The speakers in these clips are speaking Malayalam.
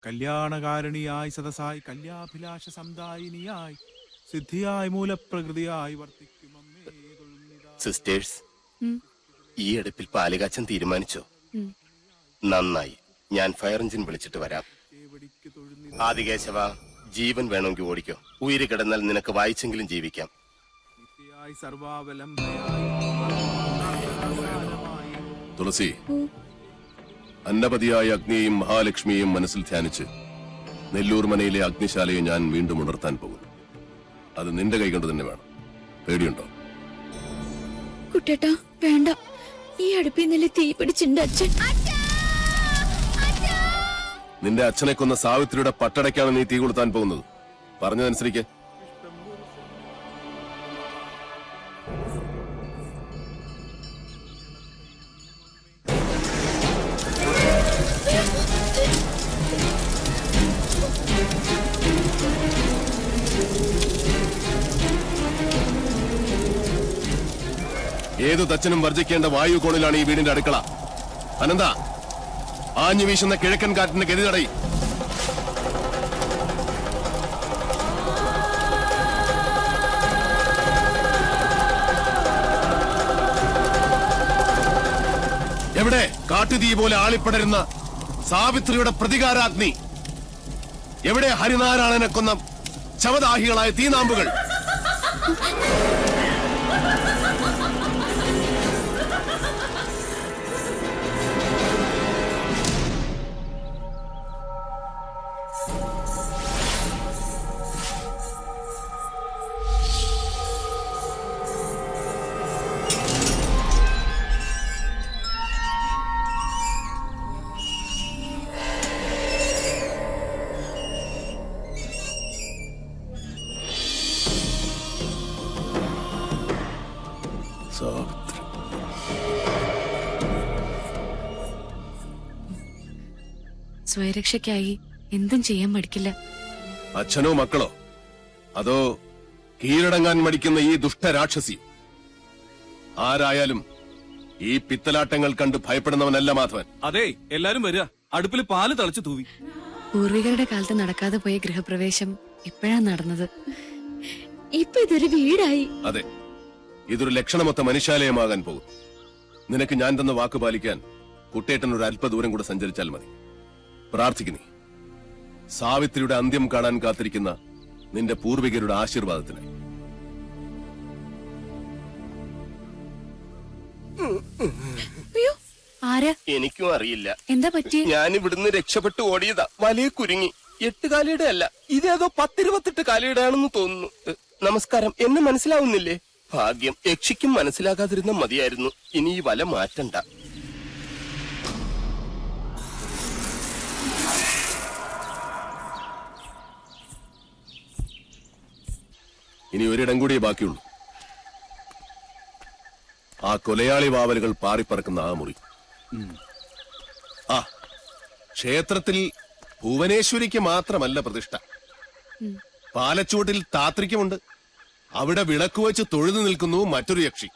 കല്യാണകാരണിയായി സദസായി കല്യാഭിലാഷ സമുദായിനിയായി സിദ്ധിയായി മൂലപ്രകൃതിയായി വർത്തിക്കും സിസ്റ്റേഴ്സ്, ഈ അടുപ്പിൽ പാലുകാച്ചൻ തീരുമാനിച്ചോ? നന്നായി, ഞാൻ ഫയർ എഞ്ചിൻ വിളിച്ചിട്ട് വരാം. ആദികേശവ, ജീവൻ വേണമെങ്കിൽ ഓടിക്കോ. ഉയിര് കിടന്നാൽ നിനക്ക് വായിച്ചെങ്കിലും ജീവിക്കാം. തുളസി, അന്നപതിയായ അഗ്നിയെയും മഹാലക്ഷ്മിയെയും മനസ്സിൽ ധ്യാനിച്ച് നെല്ലൂർ മനയിലെ അഗ്നിശാലയെ ഞാൻ വീണ്ടും ഉണർത്താൻ പോകുന്നു. അത് നിന്റെ കൈകൊണ്ട് തന്നെ വേണം. പേടിയുണ്ടോ? കുട്ടേട്ടാ, വേണ്ട. ഈ അടുപ്പിൽ നില തീ പിടിച്ചിട്ടുണ്ട് അച്ഛൻ. നിന്റെ അച്ഛനെ കൊന്ന സാവിത്രിയുടെ പട്ടടയ്ക്കാണ് നീ തീ കൊളുത്താൻ പോകുന്നത്. പറഞ്ഞതനുസരിക്ക്. ഏതു തച്ചനും വർജിക്കേണ്ട വായു കോണിലാണ് ഈ വീടിന്റെ അടുക്കള. അനന്ത, ആഞ്ഞു വീശുന്ന കിഴക്കൻ കാറ്റിന് ഗതി തടയി. എവിടെ കാട്ടുതീ പോലെ ആളിപ്പടരുന്ന സാവിത്രിയുടെ പ്രതികാരാഗ്നി? എവിടെ ഹരിനാരായണനെ കൊന്ന ശവദാഹികളായ തീനാമ്പുകൾ? സ്വയരക്ഷയ്ക്കായി എന്തും ചെയ്യാൻ മടിക്കില്ല. അച്ഛനോ മക്കളോ, അതോ കീഴടങ്ങാൻ മടിക്കുന്ന ഈ ദുഷ്ടരാക്ഷസി? ആരായാലും ഈ പിത്തലാട്ടങ്ങൾ കണ്ട് ഭയപ്പെടുന്നവനല്ല മാധവൻ. അതെ, എല്ലാരും വരിക. അടുപ്പിൽ പാല് തളിച്ചു തൂവി. പൂർവികരുടെ കാലത്ത് നടക്കാതെ പോയ ഗൃഹപ്രവേശം ഇപ്പോഴാ നടന്നത്. ഇപ്പൊ ഇതൊരു വീടായി. അതെ, ഇതൊരു ലക്ഷണമൊത്ത മനുഷ്യാലയമാകാൻ പോകും. നിനക്ക് ഞാൻ തന്ന വാക്ക് പാലിക്കാൻ കുട്ടേട്ടൻ ഒരു അല്പദൂരം കൂടെ സഞ്ചരിച്ചാൽ മതി. പ്രാർത്ഥിക്കുന്നേ, സാവിത്രിയുടെ അന്ത്യം കാണാൻ കാത്തിരിക്കുന്ന നിന്റെ പൂർവികരുടെ ആശീർവാദത്തിന്. എനിക്കും അറിയില്ല എന്താ പറ്റി. ഞാൻ ഇവിടുന്ന് രക്ഷപ്പെട്ടു ഓടിയതാ. വലിയ കുരുങ്ങി. 8 കാലിയുടെ അല്ല, ഇതേതോ 10-28 കാലിയുടെ ആണെന്ന് തോന്നുന്നു. നമസ്കാരം. എന്നെ മനസ്സിലാവുന്നില്ലേ? ഭാഗ്യം, യക്ഷിക്കും മനസ്സിലാകാതിരുന്ന മതിയായിരുന്നു. ഇനി ഈ വല മാറ്റണ്ട. ഇനി ഒരിടം കൂടിയേ ബാക്കിയുള്ളൂ. ആ കൊലയാളി വാവലുകൾ പാറിപ്പറക്കുന്ന ആ മുറി. ആ ക്ഷേത്രത്തിൽ ഭുവനേശ്വരിക്ക് മാത്രമല്ല പ്രതിഷ്ഠ. പാലച്ചൂട്ടിൽ താത്രിക്കുമുണ്ട്. അവിടെ വിളക്ക് വെച്ച് തൊഴുതു നിൽക്കുന്നു മറ്റൊരു യക്ഷി.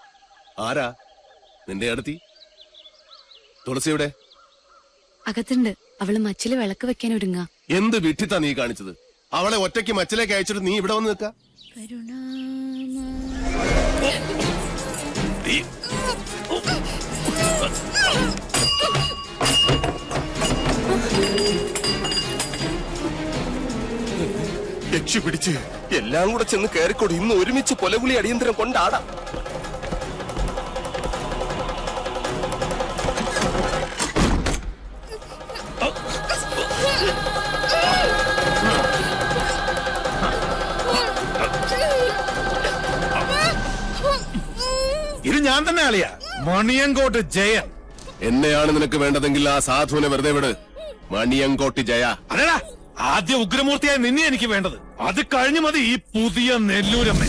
ആരാ? നിന്റെ അടുത്തി തുളസിയുടെ അകത്തുണ്ട്. അവള് മച്ചില് വിളക്ക് വെക്കാൻ ഒരുങ്ങ. എന്ത് വിട്ടിത്താ നീ കാണിച്ചത്? അവളെ ഒറ്റയ്ക്ക് മച്ചിലേക്ക് അയച്ചിട്ട് നീ ഇവിടെ വന്ന് നിൽക്ക. യക്ഷി പിടിച്ച് എല്ലാം കൂടെ ചെന്ന് കയറിക്കൊടി. ഇന്ന് ഒരുമിച്ച് കൊലകുളി അടിയന്തരം കൊണ്ടാടാം. ഇത് ഞാൻ തന്നെ അളിയാ, മണിയങ്കോട്ട് ജയൻ. എന്നെയാണ് നിനക്ക് വേണ്ടതെങ്കിൽ ആ സാധുവിനെ വെറുതെ വിട്. മണിയങ്കോട്ട് ജയ. അല്ലടാ, ആദ്യ ഉഗ്രമൂർത്തിയായ നിന്നെ എനിക്ക് വേണ്ടത്. അത് കഴിഞ്ഞു മതി ഈ പുതിയ നെല്ലൂരമ്മ.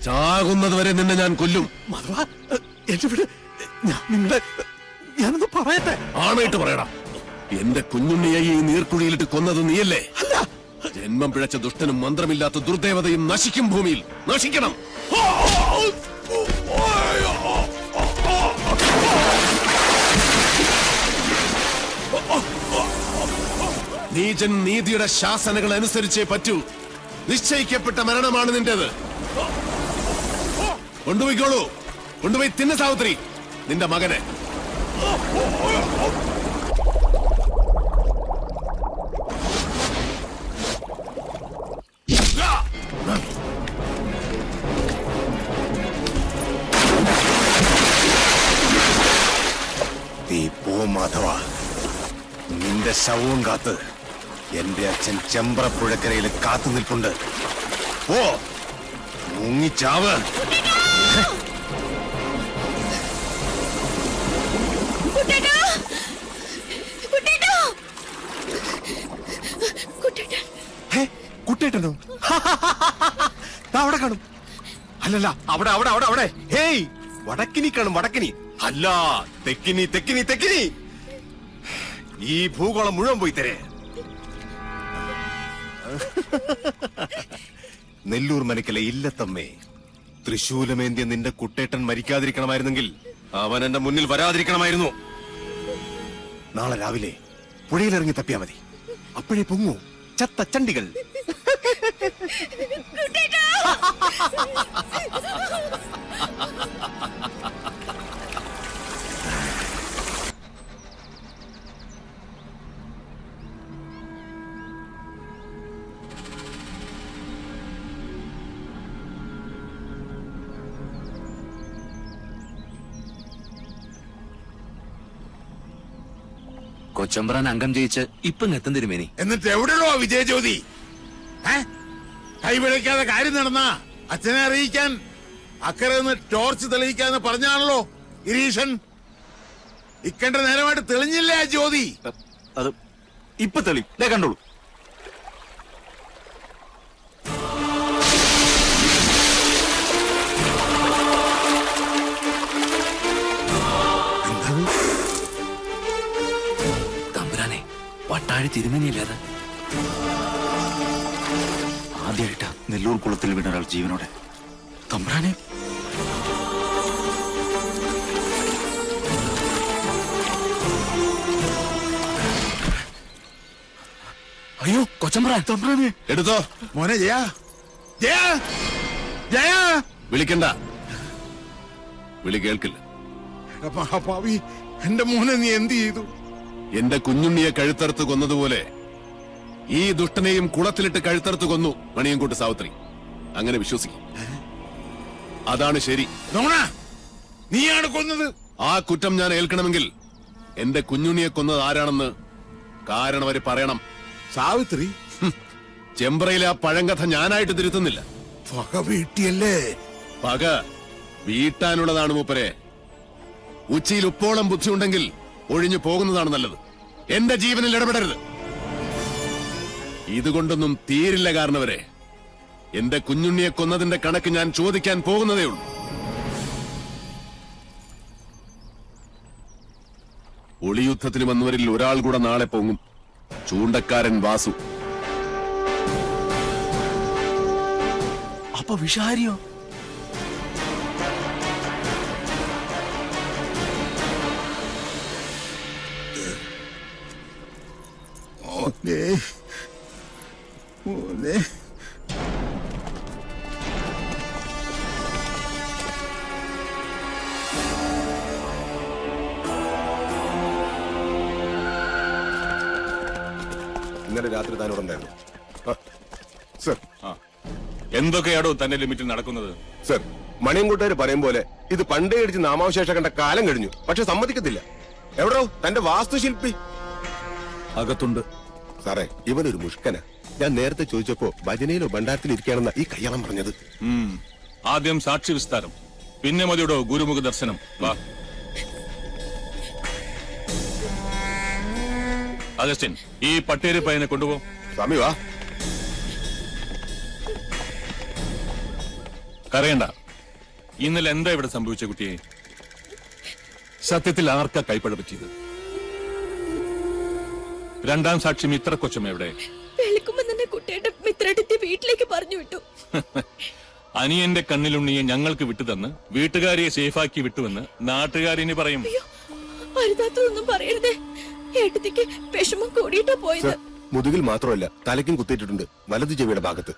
ചാകുന്നതുവരെ നിന്നെ ഞാൻ കൊല്ലും. ഞാനൊന്ന് പറയട്ടെ. ആണായിട്ട് പറയണം. എന്റെ കുഞ്ഞുണ്ണിയെ ഈ നീർക്കുഴിയിലിട്ട് കൊന്നത് നീയല്ലേ? അല്ല. ജന്മം പിഴച്ച ദുഷ്ടനും മന്ത്രമില്ലാത്ത ദുർദേവതയും നശിക്കും. ഭൂമിയിൽ നശിക്കണം. നീചൻ നീതിയുടെ ശാസനകൾ അനുസരിച്ചേ പറ്റൂ. നിശ്ചയിക്കപ്പെട്ട മരണമാണ് നിന്റേത്. കൊണ്ടുപോയിക്കോളൂ. കൊണ്ടുപോയി തിന്ന സാവിത്രി നിന്റെ മകനെ. നീ പോ മാധവ. നിന്റെ ശവവും കാത്ത് എന്റെ അച്ഛൻ ചെമ്പ്രപ്പുഴക്കരയിൽ കാത്തു നിൽപ്പുണ്ട്. പോ, മുങ്ങിച്ചാവ്. കുട്ടേട്ടനോ? അവിടെ കാണും. അല്ലല്ല, അവിടെ അവിടെ അവിടെ അവിടെ. ഹേയ്, വടക്കിനി കാണും. വടക്കിനി അല്ല, തെക്കിനി തെക്കിനി തെക്കിനി. ഈ ഭൂഗോളം മുഴുവൻ പോയി തരേ. നെല്ലൂർ മനക്കലെ ഇല്ലത്തമ്മേ, തൃശൂലമേന്തിയ നിന്റെ കുട്ടേട്ടൻ മരിക്കാതിരിക്കണമായിരുന്നെങ്കിൽ അവൻ എന്റെ മുന്നിൽ വരാതിരിക്കണമായിരുന്നു. നാളെ രാവിലെ പുഴയിലിറങ്ങി തപ്പിയാ മതി. അപ്പോഴേ പൊങ്ങൂ ചത്ത ചണ്ടികൾ. കൊച്ചമ്പ്രാൻ അംഗം ജയിച്ച് ഇപ്പം എത്തും തിരുമേനി. എന്നിട്ട് എവിടെയോ വിജയജ്യോതി? കൈപിഴയ്ക്കാതെ കാര്യം നടന്ന അച്ഛനെ അറിയിക്കാൻ അക്കരെ നിന്ന് ടോർച്ച് തെളിയിക്കാന്ന് പറഞ്ഞാണല്ലോ ഗിരീശൻ. ഇക്കണ്ട നേരമായിട്ട് തെളിഞ്ഞില്ലേ ആ ജ്യോതി? അത് ഇപ്പൊ തെളി കണ്ടോളൂ. തമ്പുരാനെ, പട്ടാഴി തിരുമേനിയല്ലേ അത്? ആദ്യമായിട്ടാ നെല്ലൂർ കുളത്തിൽ വീണ ഒരാൾ ജീവനോടെ. തമ്പുരാനെ, അയ്യോ കൊച്ചമ്പ്രാൻ. തമ്പുരാനെ എടുത്തോ മോനെ. ജയ ജയ ജയ. വിളിക്കണ്ട. വിളി കേൾക്കില്ല. മഹാഭാവി, എന്റെ മോനെ നീ എന്ത് ചെയ്തു? എന്റെ കുഞ്ഞുണ്ണിയെ കഴുത്തറുത്ത് കൊന്നതുപോലെ ഈ ദുഷ്ടനെയും കുളത്തിലിട്ട് കഴുത്തറുത്ത് കൊന്നു മണിയൻകൂട്ട് സാവിത്രി. അങ്ങനെ വിശ്വസിക്കും. അതാണ് ശരി. നോണ, നീയാണ് കൊന്നത്. ആ കുറ്റം ഞാൻ ഏൽക്കണമെങ്കിൽ എന്റെ കുഞ്ഞുണ്ണിയെ കൊന്നത് ആരാണെന്ന് കാരണം അവര് പറയണം. സാവിത്രി ചെമ്പ്രയിലെ ആ പഴങ്കഥ ഞാനായിട്ട് തിരുത്തുന്നില്ല. പക വീട്ടിയല്ലേ? പക വീട്ടാനുള്ളതാണ് മൂപ്പരെ. ഉച്ചയിൽ ഉപ്പോളം ബുദ്ധിയുണ്ടെങ്കിൽ ഒഴിഞ്ഞു പോകുന്നതാണ് നല്ലത്. എന്റെ ജീവനിൽ ഇടപെടരുത്. ഇതുകൊണ്ടൊന്നും തീരില്ല. കാരണവരെ, എന്റെ കുഞ്ഞുണ്ണിയെ കൊന്നതിന്റെ കണക്ക് ഞാൻ ചോദിക്കാൻ പോകുന്നതേ ഉള്ളൂ. ഒളിയുദ്ധത്തിന് വന്നവരിൽ ഒരാൾ കൂടെ നാളെ പൊങ്ങും. ചൂണ്ടക്കാരൻ വാസു. അപ്പൊ വിഷാരിയോ? ഇന്നലെ രാത്രി താനോട് ഉണ്ടായിരുന്നു. സർ, എന്തൊക്കെയാണോ തന്റെ ലിമിറ്റിൽ നടക്കുന്നത്? സർ, മണിയൻകുട്ടാര് പറയും പോലെ ഇത് പണ്ടേ അടിച്ച് നാമാവശേഷം കണ്ട കാലം കഴിഞ്ഞു. പക്ഷെ സമ്മതിക്കത്തില്ല. എവിടോ തന്റെ വാസ്തുശില്പി? അകത്തുണ്ട്. സാറേ, ഇവനൊരു മുഷ്കന. ഞാൻ നേരത്തെ ചോദിച്ചപ്പോ ഭജനയിലോ ഭണ്ഡാരത്തിൽ ഇരിക്കുകയാണെന്ന ഈ കയ്യാളം പറഞ്ഞത്. ആദ്യം സാക്ഷി വിസ്താരം, പിന്നെ മതിയുടെ ഗുരുമുഖ ദർശനം. വാ അഗസ്റ്റിൻ, ഈ പട്ടേരി പയ്യനെ കൊണ്ടുപോ. സ്വാമി വാ. കരയണ്ട. ഇന്നലെ എന്താ ഇവിടെ സംഭവിച്ച കുട്ടിയെ? സത്യത്തിൽ ആർക്കാ കൈപ്പഴ പറ്റിയത്? രണ്ടാം സാക്ഷി മിത്ര കൊച്ചമ്മ എവിടെ? വെളുക്കുമ്പോ തന്നെ കുട്ടിയുടെ മിത്രടുത്തി വീട്ടിലേക്ക് പറഞ്ഞു വിട്ടു. അനിയന്റെ കണ്ണിലുണ്ണിയെ ഞങ്ങൾക്ക് വിട്ടുതന്ന് വീട്ടുകാരിയെ സേഫാക്കി വിട്ടുവെന്ന് നാട്ടുകാരിനി പറയും. അരുതാത്തതൊന്നും പറയരുതേ. ഏട്ടത്തിക്ക് വിഷമം കൂടിയിട്ടാ പോയത്. മുതുകിൽ മാത്രമല്ല, തലയ്ക്കും കുത്തിയിട്ടുണ്ട്, വലതു ചെവിയുടെ ഭാഗത്ത്.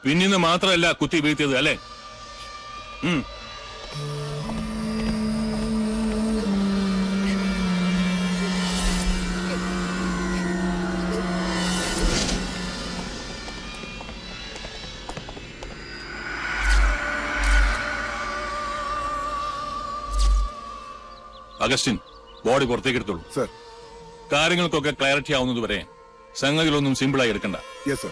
പിന്നിന്ന് മാത്രമല്ല കുത്തി വീഴ്ത്തിയത് അല്ലേ? അഗസ്റ്റിൻ, ബോഡി പുറത്തേക്ക് എടുത്തോളൂ. സർ. കാര്യങ്ങൾക്കൊക്കെ ക്ലാരിറ്റി ആവുന്നതുവരെ സംഗതികളൊന്നും സിമ്പിളായി എടുക്കണ്ട. Yes sir.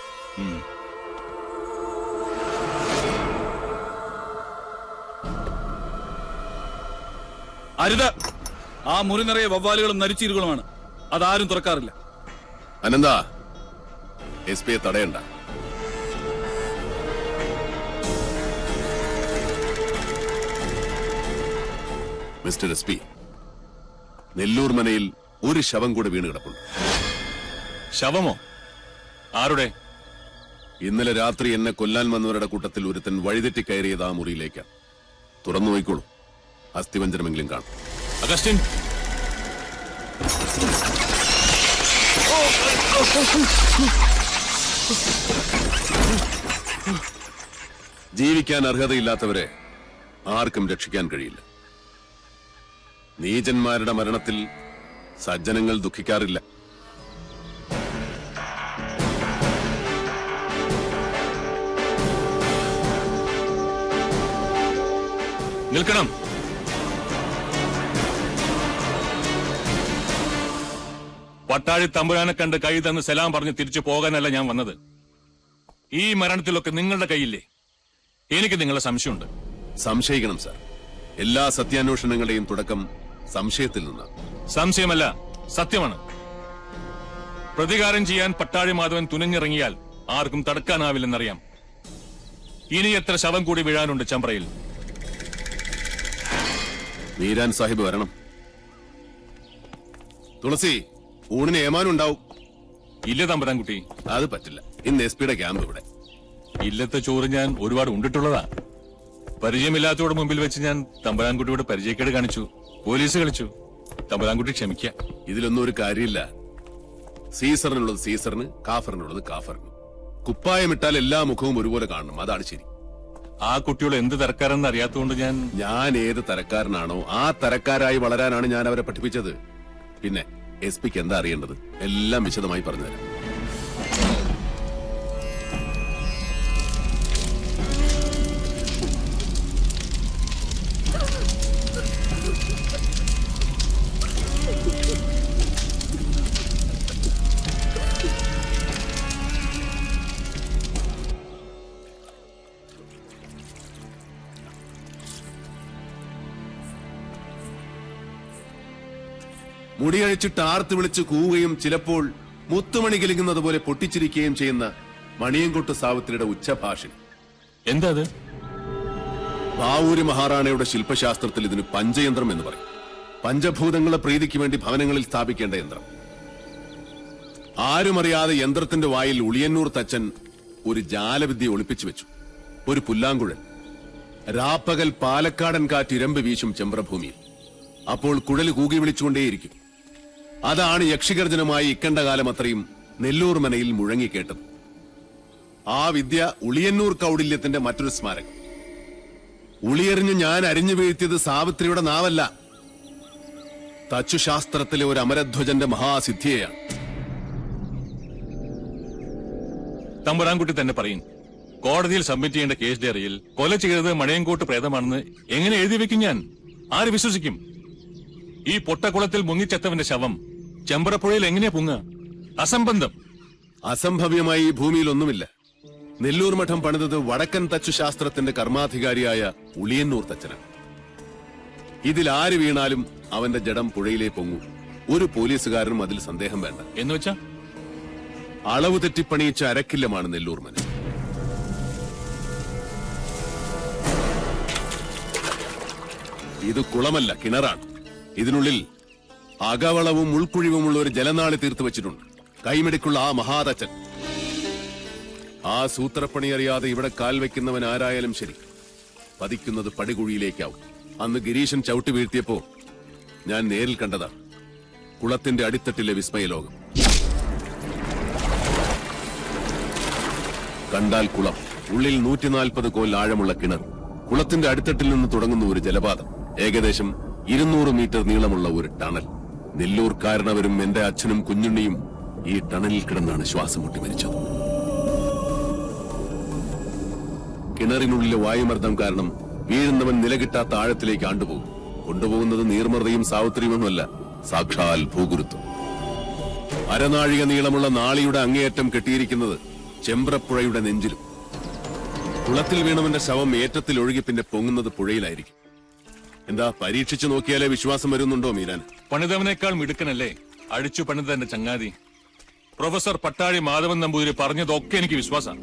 അരുത്. ആ മുറി നിറയെ വവ്വാലുകളും നരിച്ചീരുകളുമാണ്. അതാരും തുറക്കാറില്ല. അനന്ത, SP തടയണ്ട. മിസ്റ്റർ SP, നെല്ലൂർ മനയിൽ ഒരു ശവം കൂടെ വീണ് കിടപ്പുണ്ട്. ശവമോ? ആരുടെ? ഇന്നലെ രാത്രി എന്നെ കൊല്ലാൻ വന്നവരുടെ കൂട്ടത്തിൽ ഒരുത്തൻ വഴിതെറ്റി കയറിയത് ആ മുറിയിലേക്കാണ്. തുറന്നു നോയിക്കോളൂ, അസ്ഥിവഞ്ചനമെങ്കിലും കാണും. അഗസ്റ്റിൻ, ജീവിക്കാൻ അർഹതയില്ലാത്തവരെ ആർക്കും രക്ഷിക്കാൻ കഴിയില്ല. നീചന്മാരുടെ മരണത്തിൽ സജ്ജനങ്ങൾ ദുഃഖിക്കാറില്ല. നിൽക്കണം. പട്ടാഴി തമ്പുരാനെ കണ്ട് കൈ തന്ന് സലാം പറഞ്ഞ് തിരിച്ചു പോകാനല്ല ഞാൻ വന്നത്. ഈ മരണത്തിലൊക്കെ നിങ്ങളുടെ കൈയില്ലേ? എനിക്ക് നിങ്ങളെ സംശയമുണ്ട്. സംശയിക്കണം സാർ. എല്ലാ സത്യാന്വേഷണങ്ങളുടെയും തുടക്കം സംശയത്തിൽ നിന്നാണ്. സംശയമല്ല, സത്യമാണ്. പ്രതികാരം ചെയ്യാൻ പട്ടാഴി മാധവൻ തുനിഞ്ഞിറങ്ങിയാൽ ആർക്കും തടുക്കാനാവില്ലെന്നറിയാം. ഇനി എത്ര ശവം കൂടി വീഴാനുണ്ട് ചമ്പ്രയിൽ? വീരാൻ സാഹിബ് വരണം. തുളസി, ഊണിന് ഏമാനുണ്ടാവും. ഇല്ല തമ്പുരാൻകുട്ടി, അത് പറ്റില്ല. ഇന്ന് SP ക്യാമ്പ് ഇവിടെ. ഇല്ലത്തെ ചോറ് ഞാൻ ഒരുപാട് ഉണ്ടിട്ടുള്ളതാ. പരിചയമില്ലാത്തവരുടെ മുമ്പിൽ വെച്ച് ഞാൻ തമ്പുരാൻകുട്ടിയോട് പരിചയക്കേട് കാണിച്ചു, പോലീസ് കളിച്ചു. തമ്പുരാൻകുട്ടി ക്ഷമിക്ക. ഇതിലൊന്നും ഒരു കാര്യമില്ല. സീസറിനുള്ളത് സീസറിന്, കാഫറിനുള്ളത് കാഫറിന്. കുപ്പായമിട്ടാൽ എല്ലാ മുഖവും ഒരുപോലെ കാണണം, അതാണ് ശരി. ആ കുട്ടിയോട് എന്ത് തരക്കാരെന്ന് അറിയാത്തതുകൊണ്ട് ഞാൻ ഏത് തരക്കാരനാണോ ആ തരക്കാരായി വളരാനാണ് ഞാൻ അവരെ പഠിപ്പിച്ചത്. പിന്നെ SP എന്താ അറിയേണ്ടത്? എല്ലാം വിശദമായി പറഞ്ഞുതരാം. മുടിയഴിച്ചിട്ട് ആർത്ത് വിളിച്ച് കൂവുകയും ചിലപ്പോൾ മുത്തുമണി കിലുങ്ങുന്നത് പോലെ പൊട്ടിച്ചിരിക്കുകയും ചെയ്യുന്ന മണിയൻകൊട്ട് സാവിത്രിയുടെ ഉച്ചഭാഷണം. എന്താ അത്? പാവൂരി മഹാറാണയുടെ ശില്പശാസ്ത്രത്തിൽ ഇതിന് പഞ്ചയന്ത്രം എന്ന് പറയും. പഞ്ചഭൂതങ്ങളെ പ്രീതിക്ക് വേണ്ടി ഭവനങ്ങളിൽ സ്ഥാപിക്കേണ്ട യന്ത്രം. ആരുമറിയാതെ യന്ത്രത്തിന്റെ വായിൽ ഉളിയന്നൂർ തച്ചൻ ഒരു ജാലവിദ്യ ഒളിപ്പിച്ചു വെച്ചു. ഒരു പുല്ലാങ്കുഴൽ. രാപ്പകൽ പാലക്കാടൻ കാറ്റ് ഇരമ്പ് വീശും ചെമ്പ്രഭൂമിയിൽ. അപ്പോൾ കുഴൽ കൂകി വിളിച്ചുകൊണ്ടേയിരിക്കും. അതാണ് യക്ഷിഗർജനമായി ഇക്കണ്ട കാലം അത്രയും നെല്ലൂർ മനയിൽ മുഴങ്ങിക്കേട്ടത്. ആ വിദ്യ ഉളിയന്നൂർ കൗടില്യത്തിന്റെ മറ്റൊരു സ്മാരകം. ഉളിയെറിഞ്ഞ് ഞാൻ അരിഞ്ഞു വീഴ്ത്തിയത് സാവിത്രിയുടെ നാവല്ല, തച്ചുശാസ്ത്രത്തിലെ ഒരു അമരധ്വജന്റെ മഹാസിദ്ധിയെയാണ്. തമ്പുരാൻകുട്ടി തന്നെ പറയും, കോടതിയിൽ സബ്മിറ്റ് ചെയ്യേണ്ട കേസ് ഡയറിയിൽ കൊല ചെയ്തത് മണയങ്കോട്ട് പ്രേതമാണെന്ന് എങ്ങനെ എഴുതി വെക്കും ഞാൻ? ആര് വിശ്വസിക്കും? ഈ പൊട്ടക്കുളത്തിൽ മുങ്ങിച്ചെത്തവന്റെ ശവം ചെമ്പറപ്പുഴയിൽ എങ്ങനെയാ പൊങ്ങുക? അസംബന്ധം. അസംഭവ്യമായി ഈ ഭൂമിയിൽ ഒന്നുമില്ല. നെല്ലൂർ മഠം പണിതത് വടക്കൻ തച്ചുശാസ്ത്രത്തിന്റെ കർമാധികാരിയായ ഉളിയന്നൂർ തച്ചനാണ്. ഇതിൽ ആര് വീണാലും അവന്റെ ജഡം പുഴയിലേ പൊങ്ങൂ. ഒരു പോലീസുകാരനും അതിൽ സന്ദേഹം വേണ്ട. എന്നുവെച്ചാ അളവ് തെറ്റിപ്പണിയിച്ച അരക്കില്ലമാണ് നെല്ലൂർ മന. ഇത് കുളമല്ല, കിണറാണ്. ഇതിനുള്ളിൽ അകവളവും ഉൾക്കുഴിവുമുള്ള ഒരു ജലനാളി തീർത്തു വെച്ചിട്ടുണ്ട്. കൈമിടിക്കുള്ള ആ മഹാതച്ചൻ. ആ സൂത്രപ്പണി അറിയാതെ ഇവിടെ കാൽ വയ്ക്കുന്നവൻ ആരായാലും ശരി, പതിക്കുന്നത് പടികുഴിയിലേക്കാവും. അന്ന് ഗിരീശൻ ചവിട്ടി വീഴ്ത്തിയപ്പോ ഞാൻ നേരിൽ കണ്ടതാണ് കുളത്തിന്റെ അടിത്തട്ടിലെ വിസ്മയലോകം. കണ്ടാൽ കുളം, ഉള്ളിൽ 140 കോൽ ആഴമുള്ള കിണർ, കുളത്തിന്റെ അടിത്തട്ടിൽ നിന്ന് തുടങ്ങുന്ന ഒരു ജലപാതം, ഏകദേശം 200 മീറ്റർ നീളമുള്ള ഒരു ടണൽ. നെല്ലൂർക്കാരനവരും എന്റെ അച്ഛനും കുഞ്ഞുണ്ണിയും ഈ ടണലിൽ കിടന്നാണ് ശ്വാസം മുട്ടി മരിച്ചത്. കിണറിനുള്ളിലെ വായുമർദ്ദം കാരണം വീഴുന്നവൻ നിലകിട്ടാത്ത ആഴത്തിലേക്ക് ആണ്ടുപോകും. കൊണ്ടുപോകുന്നത് നീർമർദ്ദയും സാവിത്രിയുമൊന്നുമല്ല, സാക്ഷാൽ ഭൂഗുരുത്വം. അരനാഴിക നീളമുള്ള നാളിയുടെ അങ്ങേയറ്റം കെട്ടിയിരിക്കുന്നത് ചെമ്പ്രപ്പുഴയുടെ നെഞ്ചിലും. കുളത്തിൽ വീണവന്റെ ശവം ഏറ്റത്തിൽ ഒഴുകി പിന്നെ പൊങ്ങുന്നത് പുഴയിലായിരിക്കും. എന്താ, പരീക്ഷിച്ചു നോക്കിയാലേ വിശ്വാസം വരുന്നുണ്ടോ മീരാൻ? പണിതവനേക്കാൾ മിടുക്കനല്ലേ അഴിച്ചു പണിതന്റെ ചങ്ങാതി? പ്രൊഫസർ പട്ടാഴി മാധവൻ നമ്പൂതിരി പറഞ്ഞതൊക്കെ എനിക്ക് വിശ്വാസമാണ്.